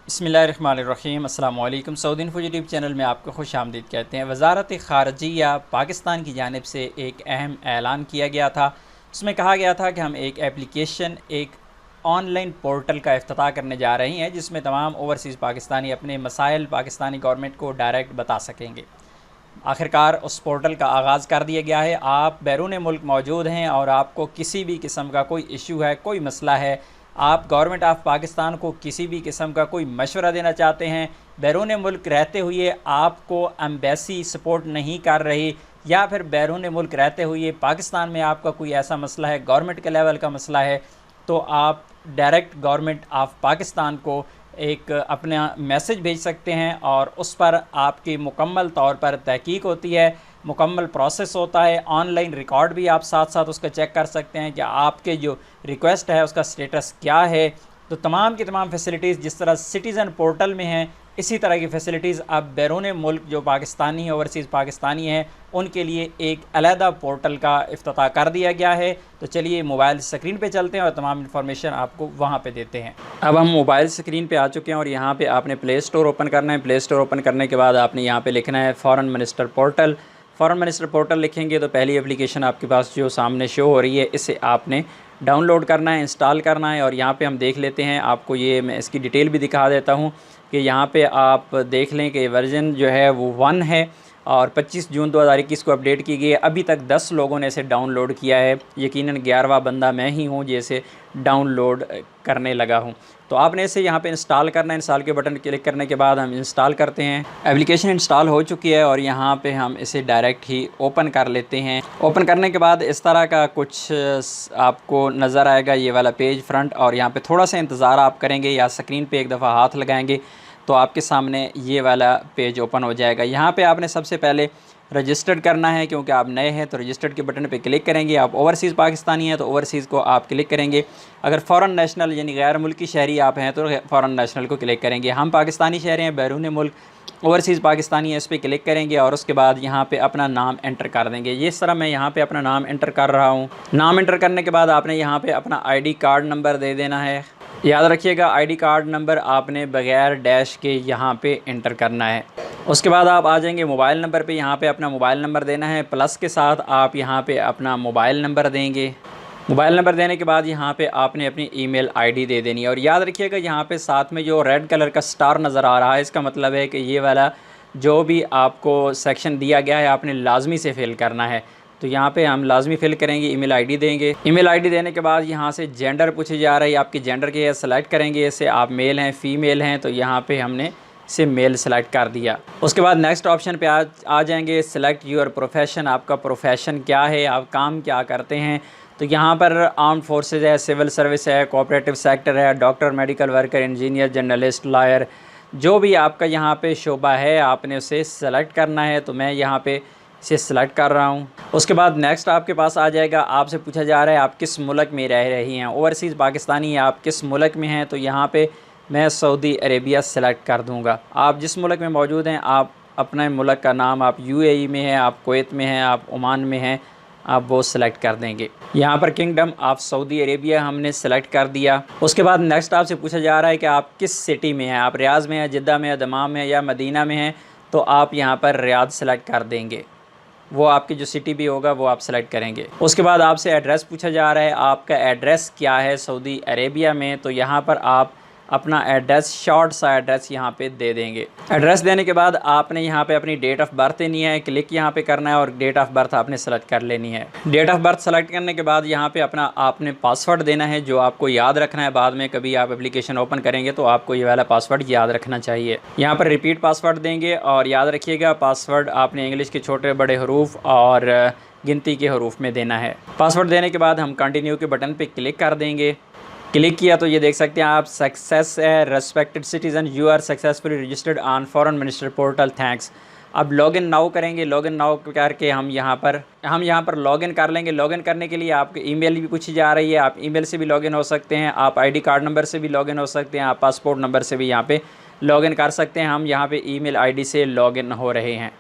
बिस्मिल्लाहिर्रहमानिर्रहीम। अस्सलाम वालेकुम। सऊदी इन्फो यूट्यूब चैनल में आपको खुश आमदीद कहते हैं। वज़ारत ख़ारजिया पाकिस्तान की जानिब से एक अहम ऐलान किया गया था। उसमें कहा गया था कि हम एक एप्लीकेशन, एक ऑनलाइन पोर्टल का इफ्तिताह करने जा रहे हैं जिसमें तमाम ओवरसीज़ पाकिस्तानी अपने मसाइल पाकिस्तानी गवर्नमेंट को डायरेक्ट बता सकेंगे। आखिरकार उस पोर्टल का आगाज़ कर दिया गया है। आप बैरून मुल्क मौजूद हैं और आपको किसी भी किस्म का कोई इशू है, कोई मसला है, आप गवर्नमेंट ऑफ़ पाकिस्तान को किसी भी किस्म का कोई मशवरा देना चाहते हैं, बैरून मुल्क रहते हुए आपको एम्बेसी सपोर्ट नहीं कर रही, या फिर बैरून मुल्क रहते हुए पाकिस्तान में आपका कोई ऐसा मसला है, गवर्नमेंट के लेवल का मसला है, तो आप डायरेक्ट गवर्नमेंट ऑफ़ पाकिस्तान को एक अपना मैसेज भेज सकते हैं और उस पर आपकी मुकम्मल तौर पर तहकीक होती है, मुकम्मल प्रोसेस होता है। ऑनलाइन रिकॉर्ड भी आप साथ साथ उसका चेक कर सकते हैं कि आपके जो रिक्वेस्ट है उसका स्टेटस क्या है। तो तमाम की तमाम फैसिलिटीज़ जिस तरह सिटीज़न पोर्टल में हैं, इसी तरह की फ़ैसिलिटीज़ अब बैरून मुल्क जो पाकिस्तानी ओवरसीज़ पाकिस्तानी हैं उनके लिए एक अलहदा पोर्टल का इफ्तिताह कर दिया गया है। तो चलिए मोबाइल स्क्रीन पे चलते हैं और तमाम इन्फॉर्मेशन आपको वहाँ पे देते हैं। अब हम मोबाइल स्क्रीन पे आ चुके हैं और यहाँ पे आपने प्ले स्टोर ओपन करना है। प्ले स्टोर ओपन करने के बाद आपने यहाँ पे लिखना है foreign minister portal. Foreign minister portal लिखेंगे तो पहली एप्लीकेशन आपके पास जो सामने शो हो रही है, इसे आपने डाउनलोड करना है, इंस्टॉल करना है। और यहाँ पे हम देख लेते हैं, आपको ये मैं इसकी डिटेल भी दिखा देता हूँ कि यहाँ पे आप देख लें कि वर्जन जो है वो 1 है और 25 जून 2021 को अपडेट की गई है। अभी तक 10 लोगों ने इसे डाउनलोड किया है, यकीनन 11वां बंदा मैं ही हूँ जैसे डाउनलोड करने लगा हूँ। तो आपने इसे यहाँ पे इंस्टॉल करना है। इंस्टॉल के बटन क्लिक करने के बाद हम इंस्टॉल करते हैं। एप्लीकेशन इंस्टॉल हो चुकी है और यहाँ पे हम इसे डायरेक्ट ही ओपन कर लेते हैं। ओपन करने के बाद इस तरह का कुछ आपको नज़र आएगा, ये वाला पेज फ्रंट। और यहाँ पे थोड़ा सा इंतज़ार आप करेंगे या स्क्रीन पे एक दफ़ा हाथ लगाएंगे तो आपके सामने ये वाला पेज ओपन हो जाएगा। यहाँ पे आपने सबसे पहले रजिस्टर्ड करना है, क्योंकि आप नए हैं तो रजिस्टर्ड के बटन पे क्लिक करेंगे। आप ओवरसीज़ पाकिस्तानी हैं तो ओवरसीज़ को आप क्लिक करेंगे। अगर फ़ॉरेन नेशनल यानी गैर मुल्की शहरी आप हैं तो फ़ॉरेन नेशनल को क्लिक करेंगे। हम पाकिस्तानी शहरी हैं, बैरून मुल्क ओवरसीज़ पाकिस्तानी है, इस पर क्लिक करेंगे और उसके बाद यहाँ पे अपना नाम एंटर कर देंगे। इस तरह मैं यहाँ पे अपना नाम एंटर कर रहा हूँ। नाम एंटर करने के बाद आपने यहाँ पे अपना ID कार्ड नंबर दे देना है। याद रखिएगा ID कार्ड नंबर आपने बग़ैर डैश के यहाँ पे एंटर करना है। उसके बाद आप आ जाएंगे मोबाइल नंबर पे, यहाँ पे अपना मोबाइल नंबर देना है, प्लस के साथ आप यहाँ पे अपना मोबाइल नंबर देंगे। मोबाइल नंबर देने के बाद यहाँ पे आपने अपनी ईमेल ID दे देनी है। और याद रखिएगा यहाँ पे साथ में जो रेड कलर का स्टार नज़र आ रहा है, इसका मतलब है कि ये वाला जो भी आपको सेक्शन दिया गया है आपने लाजमी से फिल करना है। तो यहाँ पे हम लाजमी फ़िल करेंगे, ईमेल ID देंगे। ईमेल ID देने के बाद यहाँ से जेंडर पूछी जा रही है, आपकी जेंडर के सेलेक्ट करेंगे। इससे आप मेल हैं फ़ीमेल हैं, तो यहाँ पे हमने इसे मेल सेलेक्ट कर दिया। उसके बाद नेक्स्ट ऑप्शन पे आ जाएंगे, सिलेक्ट योर प्रोफेशन। आपका प्रोफेशन क्या है, आप काम क्या करते हैं। तो यहाँ पर आर्म्ड फोर्सेज है, सिविल सर्विस है, कोऑपरेटिव सेक्टर है, doctor, medical worker, engineer, journalist, lawyer, जो भी आपका यहाँ पे शोबा है आपने उसे सेलेक्ट करना है। तो मैं यहाँ पे इसे सेलेक्ट कर रहा हूँ। उसके बाद नेक्स्ट आपके पास आ जाएगा, आपसे पूछा जा रहा है आप किस मुल्क में रह रही हैं, ओवरसीज़ पाकिस्तानी है, आप किस मुल्क में हैं। तो यहाँ पे मैं सऊदी अरेबिया सेलेक्ट कर दूँगा। आप जिस मुल्क में मौजूद हैं, आप अपने मुल्क का नाम, आप UAE में हैं, आप कुवैत में हैं, आप ओमान में हैं, आप वो सेलेक्ट कर देंगे। यहाँ पर किंगडम ऑफ सऊदी अरेबिया हमने सेलेक्ट कर दिया। उसके बाद नेक्स्ट आपसे पूछा जा रहा है कि आप किस सिटी में हैं, आप रियाज़ में हैं, जिद्दा में हैं, दमाम में या मदीना में हैं। तो आप यहाँ पर रियाद सेलेक्ट कर देंगे, वो आपकी जो सिटी भी होगा वो आप सेलेक्ट करेंगे। उसके बाद आपसे एड्रेस पूछा जा रहा है, आपका एड्रेस क्या है सऊदी अरेबिया में। तो यहाँ पर आप अपना एड्रेस, शॉर्ट सा एड्रेस यहाँ पे दे देंगे। एड्रेस देने के बाद आपने यहाँ पे अपनी डेट ऑफ़ बर्थ देनी है, क्लिक यहाँ पे करना है और डेट ऑफ़ बर्थ आपने सेलेक्ट कर लेनी है। डेट ऑफ़ बर्थ सेलेक्ट करने के बाद यहाँ पे अपना आपने पासवर्ड देना है, जो आपको याद रखना है। बाद में कभी आप एप्लीकेशन ओपन करेंगे तो आपको ये वाला पासवर्ड याद रखना चाहिए। यहाँ पर रिपीट पासवर्ड देंगे और याद रखिएगा पासवर्ड आपने इंग्लिश के छोटे बड़े हरूफ और गिनती के हरूफ में देना है। पासवर्ड देने के बाद हम कंटिन्यू के बटन पर क्लिक कर देंगे। क्लिक किया तो ये देख सकते हैं आप, सक्सेस है, respected citizen, you are successfully registered on foreign minister portal, thanks. अब लॉगिन नाउ करेंगे। लॉगिन नाउ करके हम यहाँ पर लॉगिन कर लेंगे। लॉगिन करने के लिए आपकी ईमेल भी पूछी जा रही है, आप ईमेल से भी लॉगिन हो सकते हैं, आप ID कार्ड नंबर से भी लॉगिन हो सकते हैं, आप पासपोर्ट नंबर से भी यहाँ पे लॉगिन कर सकते हैं। हम यहाँ पे ईमेल ID से लॉगिन हो रहे हैं।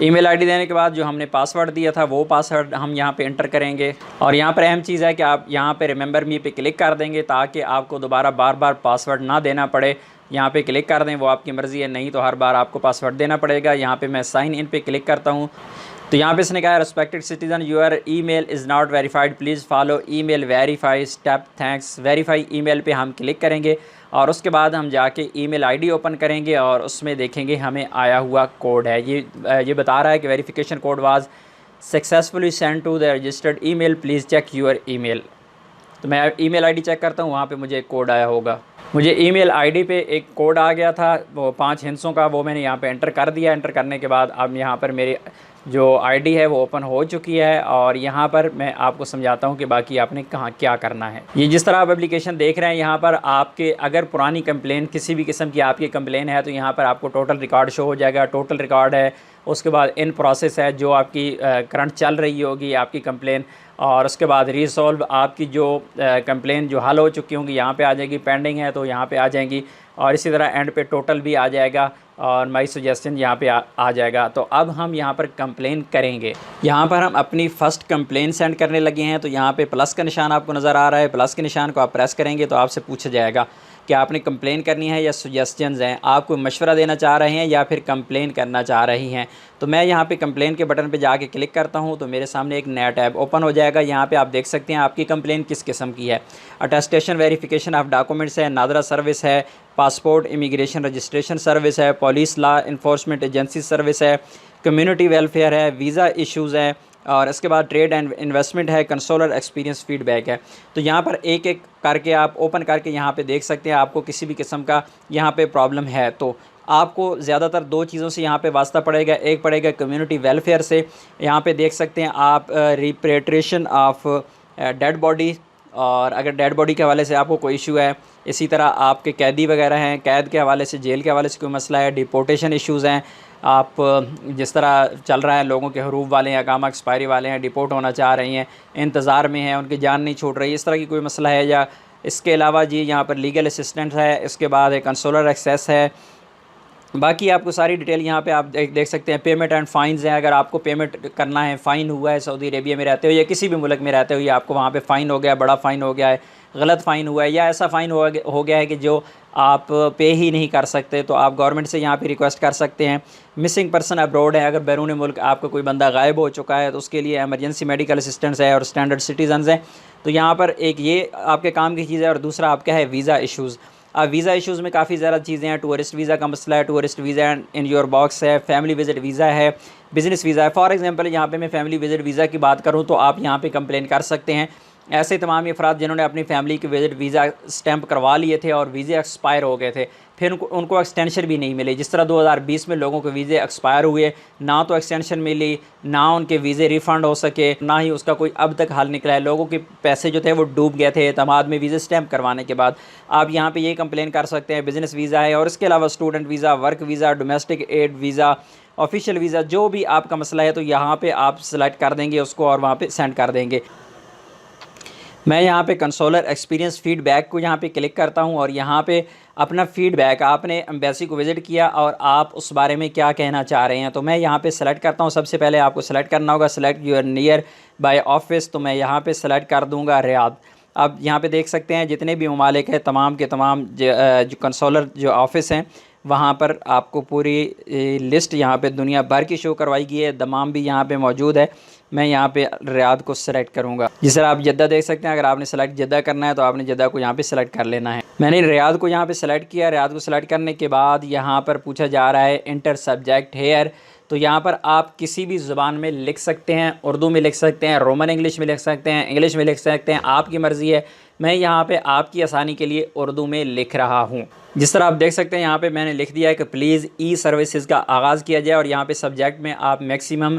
ईमेल आईडी देने के बाद जो हमने पासवर्ड दिया था वो पासवर्ड हम यहाँ पे एंटर करेंगे। और यहाँ पर अहम चीज़ है कि आप यहाँ पे रिमेंबर मी पे क्लिक कर देंगे ताकि आपको दोबारा बार बार पासवर्ड ना देना पड़े। यहाँ पे क्लिक कर दें, वो आपकी मर्ज़ी है, नहीं तो हर बार आपको पासवर्ड देना पड़ेगा। यहाँ पे मैं साइन इन पे क्लिक करता हूँ तो यहाँ पे इसने कहा respected citizen your email is not verified, please follow email verify step, thanks. Verify email पे हम क्लिक करेंगे और उसके बाद हम जाके ईमेल आईडी ओपन करेंगे और उसमें देखेंगे हमें आया हुआ कोड है। ये बता रहा है कि verification code was successfully send to the registered email, please check your email. तो मैं ईमेल आईडी चेक करता हूँ, वहाँ पे मुझे एक कोड आया होगा। मुझे ईमेल आईडी पे एक कोड आ गया था, वो 5 हिंसों का, वो मैंने यहाँ पे एंटर कर दिया। एंटर करने के बाद अब यहाँ पर मेरी जो आईडी है वो ओपन हो चुकी है और यहाँ पर मैं आपको समझाता हूँ कि बाकी आपने कहाँ क्या करना है। ये जिस तरह आप एप्लीकेशन देख रहे हैं, यहाँ पर आपके अगर पुरानी कंप्लेन, किसी भी किस्म की आपकी कंप्लेन है तो यहाँ पर आपको टोटल रिकॉर्ड शो हो जाएगा। टोटल रिकॉर्ड है, उसके बाद इन प्रोसेस है जो आपकी करंट चल रही होगी आपकी कंप्लेन, और उसके बाद रीसॉल्व आपकी जो कंप्लेन जो हल हो चुकी होंगी यहाँ पे आ जाएगी, पेंडिंग है तो यहाँ पे आ जाएंगी, और इसी तरह एंड पे टोटल भी आ जाएगा और माई सजेशन यहाँ पे आ जाएगा। तो अब हम यहाँ पर कंप्लेन करेंगे। यहाँ पर हम अपनी फ़र्स्ट कंप्लेन सेंड करने लगे हैं तो यहाँ पे प्लस का निशान आपको नज़र आ रहा है। प्लस के निशान को आप प्रेस करेंगे तो आपसे पूछा जाएगा कि आपने कंप्लेन करनी है या सजेशंस हैं, आप कोई मशवरा देना चाह रहे हैं या फिर कंप्लेन करना चाह रही हैं। तो मैं यहाँ पे कंप्लेन के बटन पे जाके क्लिक करता हूँ तो मेरे सामने एक नया टैब ओपन हो जाएगा। यहाँ पे आप देख सकते हैं आपकी कंप्लेन किस किस्म की है। अटेस्टेशन वेरिफिकेशन ऑफ डॉक्यूमेंट्स है, नादरा सर्विस है, पासपोर्ट इमिग्रेशन रजिस्ट्रेशन सर्विस है, police law enforcement agency service है, कम्युनिटी वेलफेयर है, वीज़ा इश्यूज़ हैं, और इसके बाद ट्रेड एंड इन्वेस्टमेंट है, कंसोलर एक्सपीरियंस फीडबैक है। तो यहाँ पर एक एक करके आप ओपन करके यहाँ पे देख सकते हैं आपको किसी भी किस्म का यहाँ पे प्रॉब्लम है तो आपको ज़्यादातर 2 चीज़ों से यहाँ पे वास्ता पड़ेगा। एक पड़ेगा कम्युनिटी वेलफेयर से, यहाँ पे देख सकते हैं आप रिपेट्रिएशन ऑफ डेड बॉडी, और अगर डेड बॉडी के हवाले से आपको कोई इशू है। इसी तरह आपके कैदी वगैरह हैं, कैद के हवाले से, जेल के हवाले से कोई मसला है, डिपोर्टेशन इश्यूज़ हैं, आप जिस तरह चल रहा है लोगों के हरूफ वाले हैं, अकामा एक्सपायरी वाले हैं, डिपोर्ट होना चाह रही हैं, इंतज़ार में हैं, उनकी जान नहीं छूट रही, इस तरह की कोई मसला है। या इसके अलावा जी यहाँ पर लीगल असिस्टेंट है, इसके बाद एक कंसोलर एक्सेस है। बाकी आपको सारी डिटेल यहाँ पे आप देख सकते हैं। पेमेंट एंड फ़ाइन्स हैं, अगर आपको पेमेंट करना है, फ़ाइन हुआ है सऊदी अरेबिया में रहते हुए या किसी भी मुल्क में रहते हुए, आपको वहाँ पे फ़ाइन हो गया, बड़ा फ़ाइन हो गया है, गलत फ़ाइन हुआ है, या ऐसा फ़ाइन हो गया है कि जो आप पे ही नहीं कर सकते, तो आप गवर्नमेंट से यहाँ पे रिक्वेस्ट कर सकते हैं। मिसिंग पर्सन अब्रॉड है, अगर बैरून मुल्क आपका कोई बंदा गायब हो चुका है तो उसके लिए एमरजेंसी मेडिकल असिस्टेंस है और स्टैंडर्ड सिटीजन्स हैं। तो यहाँ पर एक ये आपके काम की चीज़ है, और दूसरा आपका है वीज़ा इशूज़। अब वीज़ा इशूज़ में काफ़ी ज़्यादा चीज़ें हैं। टूरिस्ट वीज़ा का मसला है, tourist visa in your box है, फैमिली विजिट वीज़ा है, बिज़नेस वीज़ा है। फॉर एग्जांपल यहाँ पे मैं फैमिली विजिट वीज़ा की बात करूँ तो आप यहाँ पे कंप्लेन कर सकते हैं। ऐसे तमाम अफराद जिन्होंने अपनी फैमिली के विजिट वीज़ा स्टैंप करवा लिए थे और वीज़े एक्सपायर हो गए थे, फिर उनको एक्सटेंशन भी नहीं मिली। जिस तरह 2020 में लोगों के वीज़े एक्सपायर हुए, ना तो एक्सटेंशन मिली, ना उनके वीज़े रिफ़ंड हो सके, ना ही उसका कोई अब तक हल निकला है। लोगों के पैसे जो थे वो डूब गए थे तमाद में वीज़े स्टैंप करवाने के बाद। आप यहाँ पे ये कंप्लेन कर सकते हैं। बिज़नेस वीज़ा है, और इसके अलावा student visa, work visa, domestic aid visa, official visa, जो भी आपका मसला है तो यहाँ पर आप सेलेक्ट कर देंगे उसको और वहाँ पर सेंड कर देंगे। मैं यहाँ पे कंसोलर एक्सपीरियंस फ़ीडबैक को यहाँ पे क्लिक करता हूँ और यहाँ पे अपना फ़ीडबैक, आपने एम्बेसी को विज़िट किया और आप उस बारे में क्या कहना चाह रहे हैं, तो मैं यहाँ पे सेलेक्ट करता हूँ। सबसे पहले आपको सेलेक्ट करना होगा select your near by office, तो मैं यहाँ पे सेलेक्ट कर दूँगा रियाद। अब यहाँ पे देख सकते हैं जितने भी ममालिक हैं तमाम के तमाम जो कंसोलर जो ऑफ़िस हैं वहाँ पर आपको पूरी लिस्ट यहाँ पे दुनिया भर की शो करवाई गई है। दमाम भी यहाँ पे मौजूद है। मैं यहाँ पे रियाद को सेलेक्ट करूँगा। जिस तरह आप जद्दा देख सकते हैं, अगर आपने सेलेक्ट जद्दा करना है तो आपने जद्दा को यहाँ पे सेलेक्ट कर लेना है। मैंने रियाद को यहाँ पे सेलेक्ट किया। रियाद को सेलेक्ट करने के बाद यहाँ पर पूछा जा रहा है इंटर सब्जेक्ट हेयर, तो यहाँ पर आप किसी भी ज़ुबान में लिख सकते हैं। उर्दू में लिख सकते हैं, रोमन इंग्लिश में लिख सकते हैं, इंग्लिश में लिख सकते हैं, आपकी मर्ज़ी है। मैं यहाँ पे आपकी आसानी के लिए उर्दू में लिख रहा हूँ। जिस तरह आप देख सकते हैं यहाँ पे मैंने लिख दिया है कि प्लीज़ ई सर्विसेज का आगाज़ किया जाए, और यहाँ पे सब्जेक्ट में आप मैक्सिमम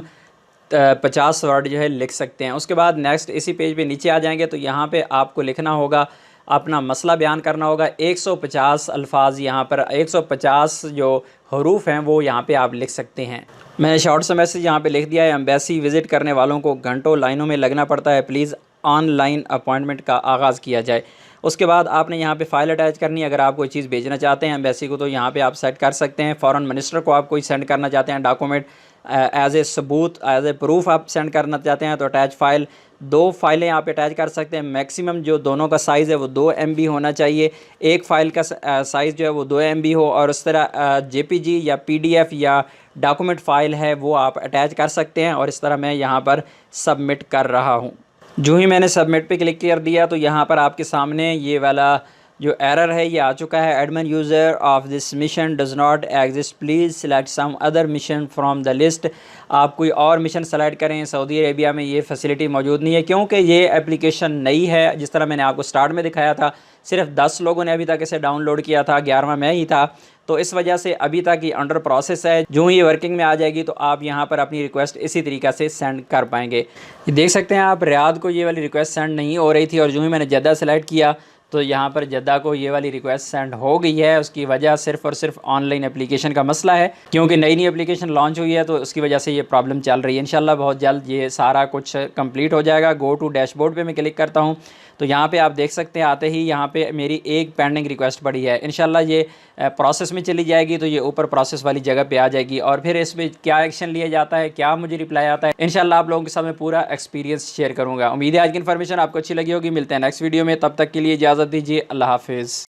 50 वर्ड जो है लिख सकते हैं। उसके बाद नेक्स्ट इसी पेज पे नीचे आ जाएंगे तो यहाँ पे आपको लिखना होगा, अपना मसला बयान करना होगा। 150 अल्फाज यहाँ पर 150 जो हरूफ हैं वो यहाँ पे आप लिख सकते हैं। मैंने शॉर्ट सा मैसेज यहाँ पे लिख दिया है, एम्बेसी विज़िट करने वालों को घंटों लाइनों में लगना पड़ता है, प्लीज़ ऑनलाइन अपॉइंटमेंट का आगाज़ किया जाए। उसके बाद आपने यहाँ पे फ़ाइल अटैच करनी है। अगर आप कोई चीज़ भेजना चाहते हैं एम्बेसी को तो यहाँ पे आप सेट कर सकते हैं। फ़ॉरेन मिनिस्टर को आप कोई सेंड करना चाहते हैं डॉक्यूमेंट एज ए सबूत, एज ए प्रूफ आप सेंड करना चाहते हैं तो अटैच फ़ाइल, 2 फाइलें आप अटैच कर सकते हैं। मैक्सिमम जो दोनों का साइज़ है वो 2 MB होना चाहिए। एक फ़ाइल का साइज़ जो है वो 2 MB हो, और उस तरह JPG या PDF या डॉक्यूमेंट फ़ाइल है वो आप अटैच कर सकते हैं। और इस तरह मैं यहाँ पर सबमिट कर रहा हूँ। जो ही मैंने सबमिट पे क्लिक कर दिया तो यहाँ पर आपके सामने ये वाला जो एरर है ये आ चुका है। Admin user of this mission does not exist, please select some other mission from the list. आप कोई और मिशन सेलेक्ट करें। सऊदी अरेबिया में ये फैसिलिटी मौजूद नहीं है क्योंकि ये एप्लीकेशन नई है। जिस तरह मैंने आपको स्टार्ट में दिखाया था सिर्फ 10 लोगों ने अभी तक इसे डाउनलोड किया था, 11वां मैं ही था, तो इस वजह से अभी तक ये अंडर प्रोसेस है। जो ये वर्किंग में आ जाएगी तो आप यहाँ पर अपनी रिक्वेस्ट इसी तरीक़ा से सेंड कर पाएंगे। ये देख सकते हैं आप, रियाद को ये वाली रिक्वेस्ट सेंड नहीं हो रही थी और जो ही मैंने जद्दा सेलेक्ट किया तो यहाँ पर जद्दा को ये वाली रिक्वेस्ट सेंड हो गई है। उसकी वजह सिर्फ़ और सिर्फ ऑनलाइन एप्लीकेशन का मसला है, क्योंकि नई एप्लीकेशन लॉन्च हुई है तो उसकी वजह से ये प्रॉब्लम चल रही है। इंशाल्लाह बहुत जल्द ये सारा कुछ कंप्लीट हो जाएगा। गो टू डैशबोर्ड पे मैं क्लिक करता हूँ तो यहाँ पे आप देख सकते हैं आते ही यहाँ पे मेरी एक पेंडिंग रिक्वेस्ट पड़ी है। इंशाल्लाह ये प्रोसेस में चली जाएगी तो ये ऊपर प्रोसेस वाली जगह पे आ जाएगी और फिर इसमें क्या एक्शन लिया जाता है, क्या मुझे रिप्लाई आता है, इंशाल्लाह आप लोगों के साथ मैं पूरा एक्सपीरियंस शेयर करूँगा। उम्मीद है आज की इन्फॉर्मेशन आपको अच्छी लगी होगी। मिलते हैं नेक्स्ट वीडियो में, तब तक के लिए इजाज़त दीजिए। अल्लाह हाफिज़।